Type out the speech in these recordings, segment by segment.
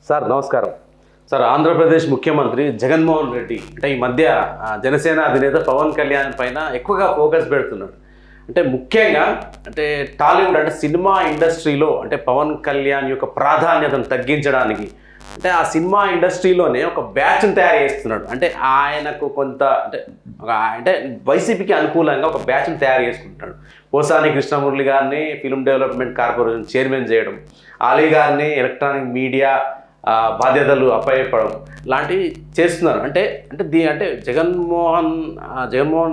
Sir నమస్కారం. Sir, Andhra Pradesh ముఖ్యమంత్రి జగన్మోహన్ రెడ్డి అంటే ఈ మధ్య జనసేన అధినేత పవన్ కళ్యాణ్ పైన ఎక్కువగా ఫోకస్ పెడుతున్నాడు. అంటే ముఖ్యంగా అంటే టాలీవుడ్ అంటే సినిమా ఇండస్ట్రీలో అంటే పవన్ కళ్యాణ్ యొక్క ప్రాధాన్యతను తగ్గించడానికి అంటే ఆ సినిమా ఇండస్ట్రీలోనే ఒక బ్యాచ్ను తయారు చేస్తున్నాడు. అంటే ఆయనకు కొంత అంటే వైసీపీకి అనుకూలంగా ఒక బ్యాచ్ను తయారు చేసుకుంటున్నాడు. పోసాని కృష్ణమురళి గారిని ఫిల్మ్ డెవలప్మెంట్ కార్పొరేషన్ చైర్మన్ చేయడం, అలీ గారిని ఎలక్ట్రానిక్ మీడియా బాధ్యతలు అప్పచెప్పడం లాంటివి చేస్తున్నారు. అంటే జగన్మోహన్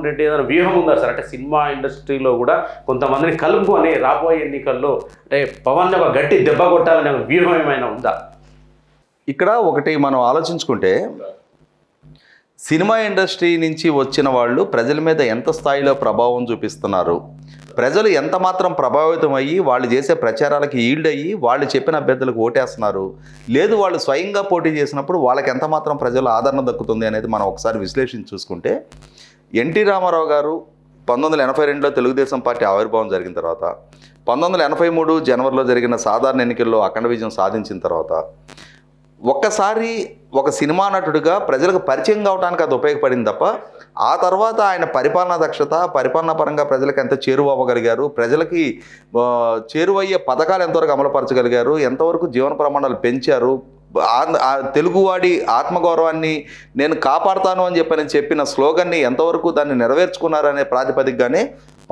రెడ్డి ఏదైనా వ్యూహం ఉందా సార్? అంటే సినిమా ఇండస్ట్రీలో కూడా కొంతమందిని కలుపుకొని రాబోయే ఎన్నికల్లో అంటే పవన్ ఒక గట్టి దెబ్బ కొట్టాలనే వ్యూహం ఏమైనా ఉందా? ఇక్కడ ఒకటి మనం ఆలోచించుకుంటే, సినిమా ఇండస్ట్రీ నుంచి వచ్చిన వాళ్ళు ప్రజల మీద ఎంత స్థాయిలో ప్రభావం చూపిస్తున్నారు, ప్రజలు ఎంత మాత్రం ప్రభావితం అయ్యి వాళ్ళు చేసే ప్రచారాలకి ఈల్డ్ అయ్యి వాళ్ళు చెప్పిన అభ్యర్థులకు ఓటేస్తున్నారు, లేదు వాళ్ళు స్వయంగా పోటీ చేసినప్పుడు వాళ్ళకి ఎంత మాత్రం ప్రజల ఆదరణ దక్కుతుంది అనేది మనం ఒకసారి విశ్లేషించి చూసుకుంటే, ఎన్టీ రామారావు గారు 1982లో తెలుగుదేశం పార్టీ ఆవిర్భావం జరిగిన తర్వాత, 1983 జనవరిలో జరిగిన సాధారణ ఎన్నికల్లో అఖండ విజయం సాధించిన తర్వాత ఒక్కసారి ఒక సినిమా నటుడిగా ప్రజలకు పరిచయం కావడానికి అది ఉపయోగపడింది తప్ప, ఆ తర్వాత ఆయన పరిపాలనా దక్షత, పరిపాలనా పరంగా ప్రజలకు ఎంత చేరువ అవ్వగలిగారు, ప్రజలకి చేరువయ్యే పథకాలు ఎంతవరకు అమలుపరచగలిగారు, ఎంతవరకు జీవన ప్రమాణాలు పెంచారు, తెలుగువాడి ఆత్మగౌరవాన్ని నేను కాపాడుతాను అని చెప్పిన స్లోగన్ని ఎంతవరకు దాన్ని నెరవేర్చుకున్నారనే ప్రాతిపదికగానే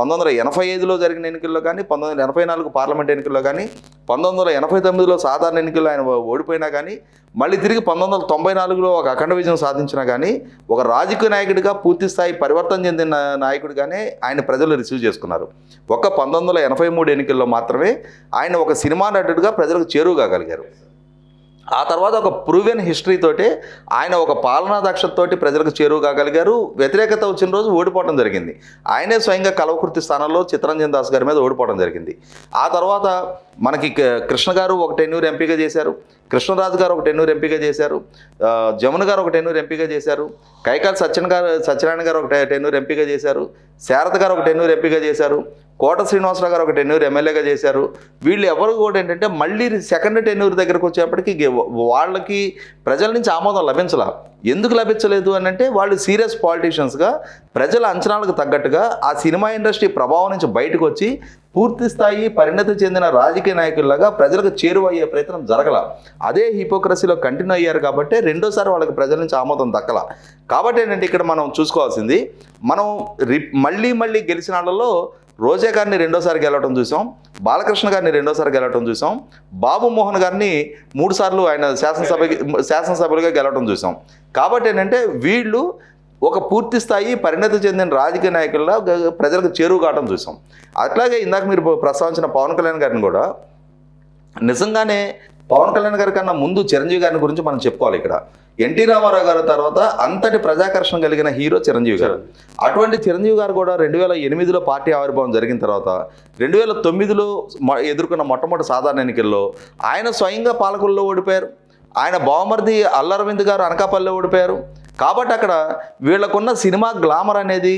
1985లో జరిగిన ఎన్నికల్లో కానీ, 1984 పార్లమెంట్ ఎన్నికల్లో కానీ, 1989లో సాధారణ ఎన్నికల్లో ఆయన ఓడిపోయినా కానీ, మళ్ళీ తిరిగి 1994లో ఒక అఖండ విజయం సాధించినా కానీ, ఒక రాజకీయ నాయకుడిగా పూర్తిస్థాయి పరివర్తన చెందిన నాయకుడిగానే ఆయన ప్రజలు రిసీవ్ చేసుకున్నారు. ఒక్క 1983 ఎన్నికల్లో మాత్రమే ఆయన ఒక సినిమా నటుడిగా ప్రజలకు చేరువగాగలిగారు. ఆ తర్వాత ఒక ప్రూవెన్ హిస్టరీ తోటి ఆయన ఒక పాలనా దక్షతతోటి ప్రజలకు చేరువగాగలిగారు. వ్యతిరేకత వచ్చిన రోజు ఓడిపోవడం జరిగింది. ఆయనే స్వయంగా కల్వకుర్తి స్థానంలో చిత్తరంజన్ దాస్ గారి మీద ఓడిపోవడం జరిగింది. ఆ తర్వాత మనకి కృష్ణ గారు ఒక టెన్యూర్ ఎంపీగా చేశారు, కృష్ణరాజు గారు ఒక టెన్యూర్ ఎంపీగా చేశారు, జమున గారు ఒక టెన్యూర్ ఎంపీగా చేశారు, కైకాల సత్యనారాయణ గారు ఒక టెన్యూర్ ఎంపీగా చేశారు, శారద గారు ఒక టెన్యూర్ ఎంపీగా చేశారు, కోట శ్రీనివాసరావు గారు ఒక టెన్యూర్ ఎమ్మెల్యేగా చేశారు. వీళ్ళు ఎవరు కూడా ఏంటంటే మళ్ళీ సెకండ్ టెన్యూర్ దగ్గరకు వచ్చేప్పటికి వాళ్ళకి ప్రజల నుంచి ఆమోదం లభించలా. ఎందుకు లభించలేదు అని అంటే, వాళ్ళు సీరియస్ పాలిటీషియన్స్గా ప్రజల అంచనాలకు తగ్గట్టుగా ఆ సినిమా ఇండస్ట్రీ ప్రభావం నుంచి బయటకు వచ్చి పూర్తి స్థాయి పరిణతి చెందిన రాజకీయ నాయకుల్లాగా ప్రజలకు చేరువయ్యే ప్రయత్నం జరగల. అదే హిపోక్రసీలో కంటిన్యూ అయ్యారు కాబట్టి రెండోసారి వాళ్ళకి ప్రజల నుంచి ఆమోదం దక్కల. కాబట్టి ఏంటంటే ఇక్కడ మనం చూసుకోవాల్సింది, మనం మళ్ళీ గెలిచిన వాళ్ళలో రోజా గారిని రెండోసారి గెలవటం చూసాం, బాలకృష్ణ గారిని రెండోసారి గెలవటం చూసాం, బాబు మోహన్ గారిని 3 సార్లు ఆయన శాసనసభ్యులుగా గెలవటం చూసాం. కాబట్టి ఏంటంటే వీళ్ళు ఒక పూర్తి స్థాయి పరిణతి చెందిన రాజకీయ నాయకుల్లో ప్రజలకు చేరువు కావడం చూసాం. అట్లాగే ఇందాక మీరు ప్రస్తావించిన పవన్ కళ్యాణ్ గారిని కూడా నిజంగానే పవన్ కళ్యాణ్ గారి కన్నా ముందు చిరంజీవి గారిని గురించి మనం చెప్పుకోవాలి. ఇక్కడ ఎన్టీ రామారావు గారి తర్వాత అంతటి ప్రజాకర్షణ కలిగిన హీరో చిరంజీవి గారు. అటువంటి చిరంజీవి గారు కూడా 2008లో పార్టీ ఆవిర్భావం జరిగిన తర్వాత 2009లో ఎదుర్కొన్న మొట్టమొదటి సాధారణ ఎన్నికల్లో ఆయన స్వయంగా పాలకుల్లో ఓడిపోయారు. ఆయన బావమరిది అల్లరవింద్ గారు అనకాపల్లిలో ఓడిపోయారు. కాబట్టి అక్కడ వీళ్ళకున్న సినిమా గ్లామర్ అనేది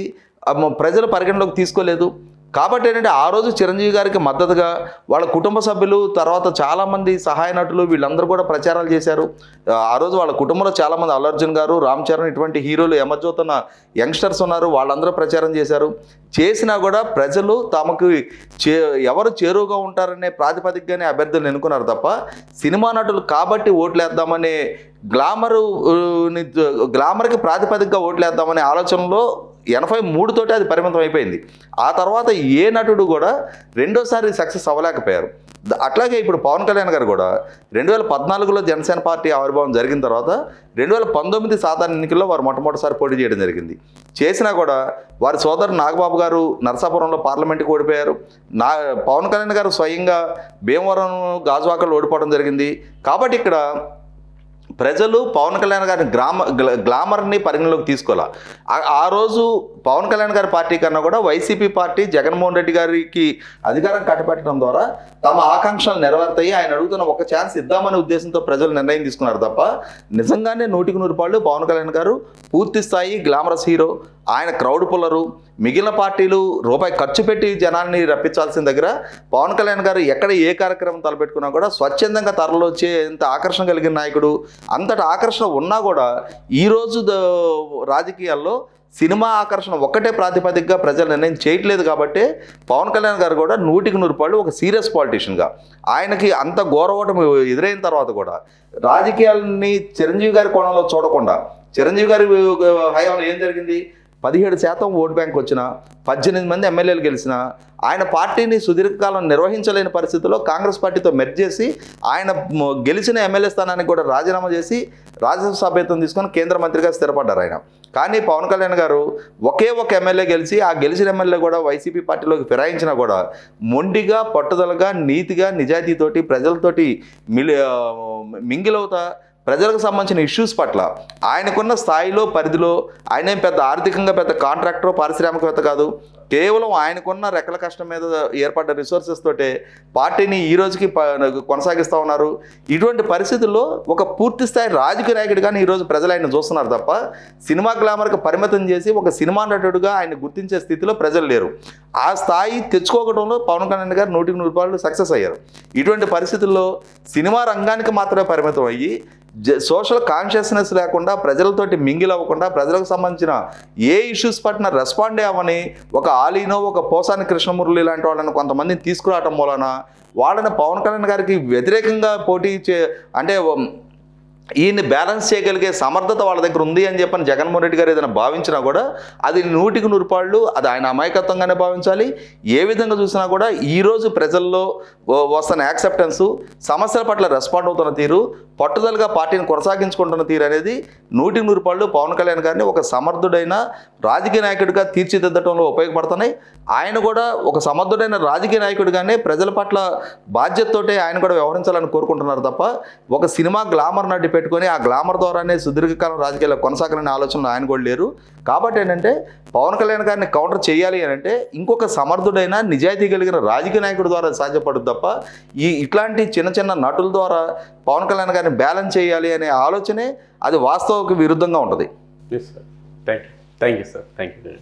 ప్రజలు పరిగణలోకి తీసుకోలేదు. కాబట్టి ఏంటంటే ఆ రోజు చిరంజీవి గారికి మద్దతుగా వాళ్ళ కుటుంబ సభ్యులు, తర్వాత చాలామంది సహాయ నటులు వీళ్ళందరూ కూడా ప్రచారాలు చేశారు. ఆ రోజు వాళ్ళ కుటుంబంలో చాలామంది అల్లు అర్జున్ గారు, రామ్ చరణ్ ఇటువంటి హీరోలు ఎమర్జవుతున్న యంగ్స్టర్స్ ఉన్నారు, వాళ్ళందరూ ప్రచారం చేశారు. చేసినా కూడా ప్రజలు తమకు ఎవరు చేరువుగా ఉంటారనే ప్రాతిపదికగానే అభ్యర్థులను ఎన్నుకున్నారు తప్ప, సినిమా నటులు కాబట్టి ఓట్లేద్దామనే గ్లామర్కి ప్రాతిపదికగా ఓట్లేద్దామనే ఆలోచనలో 83 తోటి అది పరిమితం అయిపోయింది. ఆ తర్వాత ఏ నటుడు కూడా రెండోసారి సక్సెస్ అవ్వలేకపోయారు. అట్లాగే ఇప్పుడు పవన్ కళ్యాణ్ గారు కూడా 2014లో జనసేన పార్టీ ఆవిర్భావం జరిగిన తర్వాత 2019 సాధారణ ఎన్నికల్లో వారు మొట్టమొదటిసారి పోటీ చేయడం జరిగింది. చేసినా కూడా వారి సోదరు నాగబాబు గారు నరసాపురంలో పార్లమెంట్కి ఓడిపోయారు. పవన్ కళ్యాణ్ గారు స్వయంగా భీమవరం, గాజువాకలో ఓడిపోవడం జరిగింది. కాబట్టి ఇక్కడ ప్రజలు పవన్ కళ్యాణ్ గారి గ్లామర్ని పరిగణలోకి తీసుకోవాలి. ఆ రోజు పవన్ కళ్యాణ్ గారి పార్టీ కన్నా కూడా వైసీపీ పార్టీ జగన్మోహన్ రెడ్డి గారికి అధికారం కట్టబెట్టడం ద్వారా తమ ఆకాంక్షలు నెరవేరుతాయి, ఆయన అడుగుతున్న ఒక ఛాన్స్ ఇద్దామనే ఉద్దేశంతో ప్రజలు నిర్ణయం తీసుకున్నారు తప్ప, నిజంగానే 100కి 100 పవన్ కళ్యాణ్ గారు పూర్తి స్థాయి గ్లామరస్ హీరో, ఆయన క్రౌడ్ పుల్లరు. మిగిలిన పార్టీలు రూపాయి ఖర్చు పెట్టి జనాన్ని రప్పించాల్సిన దగ్గర పవన్ కళ్యాణ్ గారు ఎక్కడ ఏ కార్యక్రమం తలపెట్టుకున్నా కూడా స్వచ్ఛందంగా తరలి వచ్చే ఎంత ఆకర్షణ కలిగిన నాయకుడు. అంతటి ఆకర్షణ ఉన్నా కూడా ఈరోజు రాజకీయాల్లో సినిమా ఆకర్షణ ఒక్కటే ప్రాతిపదికగా ప్రజలు నిర్ణయం చేయట్లేదు. కాబట్టి పవన్ కళ్యాణ్ గారు కూడా 100% ఒక సీరియస్ పాలిటీషియన్గా ఆయనకి అంత ఘోరవటం ఎదురైన తర్వాత కూడా రాజకీయాలని చిరంజీవి గారి కోణంలో చూడకుండా, చిరంజీవి గారి హయాంలో ఏం జరిగింది, 17% ఓటు బ్యాంక్ వచ్చిన, 18 మంది ఎమ్మెల్యేలు గెలిచిన, ఆయన పార్టీని సుదీర్ఘకాలం నిర్వహించలేని పరిస్థితుల్లో కాంగ్రెస్ పార్టీతో మెర్జ్ చేసి ఆయన గెలిచిన ఎమ్మెల్యే స్థానానికి కూడా రాజీనామా చేసి రాజ్యసభ సభ్యత్వం తీసుకొని కేంద్ర మంత్రిగా స్థిరపడ్డారు ఆయన. కానీ పవన్ కళ్యాణ్ గారు ఒకే ఒక ఎమ్మెల్యే గెలిచి ఆ గెలిచిన ఎమ్మెల్యే కూడా వైసీపీ పార్టీలోకి ఫిరాయించినా కూడా మొండిగా, పట్టుదలగా, నీతిగా, నిజాయితీతోటి ప్రజలతోటి మింగిలవుతా ప్రజలకు సంబంధించిన ఇష్యూస్ పట్ల ఆయనకున్న స్థాయిలో, పరిధిలో ఆయనేం పెద్ద ఆర్థికంగా పెద్ద కాంట్రాక్టర్, పారిశ్రామికవేత్త కాదు. కేవలం ఆయనకున్న రెక్కల కష్టం మీద ఏర్పడ్డ రిసోర్సెస్ తోటే పార్టీని ఈ రోజుకి కొనసాగిస్తూ ఉన్నారు. ఇటువంటి పరిస్థితుల్లో ఒక పూర్తి స్థాయి రాజకీయ నాయకుడిగానే ఈరోజు ప్రజలు ఆయన చూస్తున్నారు తప్ప సినిమా గ్లామర్కి పరిమితం చేసి ఒక సినిమా నటుడుగా ఆయన గుర్తించే స్థితిలో ప్రజలు లేరు. ఆ స్థాయి తెచ్చుకోవడంలో పవన్ కళ్యాణ్ గారు 100% సక్సెస్ అయ్యారు. ఇటువంటి పరిస్థితుల్లో సినిమా రంగానికి మాత్రమే పరిమితం అయ్యి సోషల్ కాన్షియస్నెస్ లేకుండా, ప్రజలతోటి మింగిల్ అవ్వకుండా, ప్రజలకు సంబంధించిన ఏ ఇష్యూస్ పట్ల రెస్పాండ్ అవ్వని ఒక ఆలీనో, ఒక పోసాని కృష్ణమురళి లాంటి వాళ్ళని కొంతమందిని తీసుకురావటం మూలన వాళ్ళని పవన్ కళ్యాణ్ గారికి వ్యతిరేకంగా పోటీ అంటే ఈయన్ని బ్యాలెన్స్ చేయగలిగే సమర్థత వాళ్ళ దగ్గర ఉంది అని చెప్పని జగన్మోహన్ రెడ్డి గారు ఏదైనా భావించినా కూడా అది 100% అది ఆయన అమాయకత్వంగానే భావించాలి. ఏ విధంగా చూసినా కూడా ఈరోజు ప్రజల్లో వస్తున్న యాక్సెప్టెన్సు, సమస్యల పట్ల రెస్పాండ్ అవుతున్న తీరు, పట్టుదలగా పార్టీని కొనసాగించుకుంటున్న తీరు అనేది 100% పవన్ కళ్యాణ్ గారిని ఒక సమర్థుడైన రాజకీయ నాయకుడిగా తీర్చిదిద్దడంలో ఉపయోగపడుతున్నాయి. ఆయన కూడా ఒక సమర్థుడైన రాజకీయ నాయకుడిగానే ప్రజల పట్ల బాధ్యతతోటే ఆయన కూడా వ్యవహరించాలని కోరుకుంటున్నారు తప్ప ఒక సినిమా గ్లామర్ నటి పెట్టుకొని ఆ గ్లామర్ ద్వారానే సుదీర్ఘకాలం రాజకీయాల్లో కొనసాగాలనే ఆలోచనలు ఆయన కూడా లేరు. కాబట్టి ఏంటంటే పవన్ కళ్యాణ్ గారిని కౌంటర్ చేయాలి అని అంటే ఇంకొక సమర్థుడైన, నిజాయితీ కలిగిన రాజకీయ నాయకుడి ద్వారా సాధ్యపడుతుంది తప్ప ఇట్లాంటి చిన్న చిన్న నటుల ద్వారా పవన్ కళ్యాణ్ గారిని బ్యాలెన్స్ చేయాలి అనే ఆలోచనే అది వాస్తవకు విరుద్ధంగా ఉంటుంది. Thank you sir. Thank you.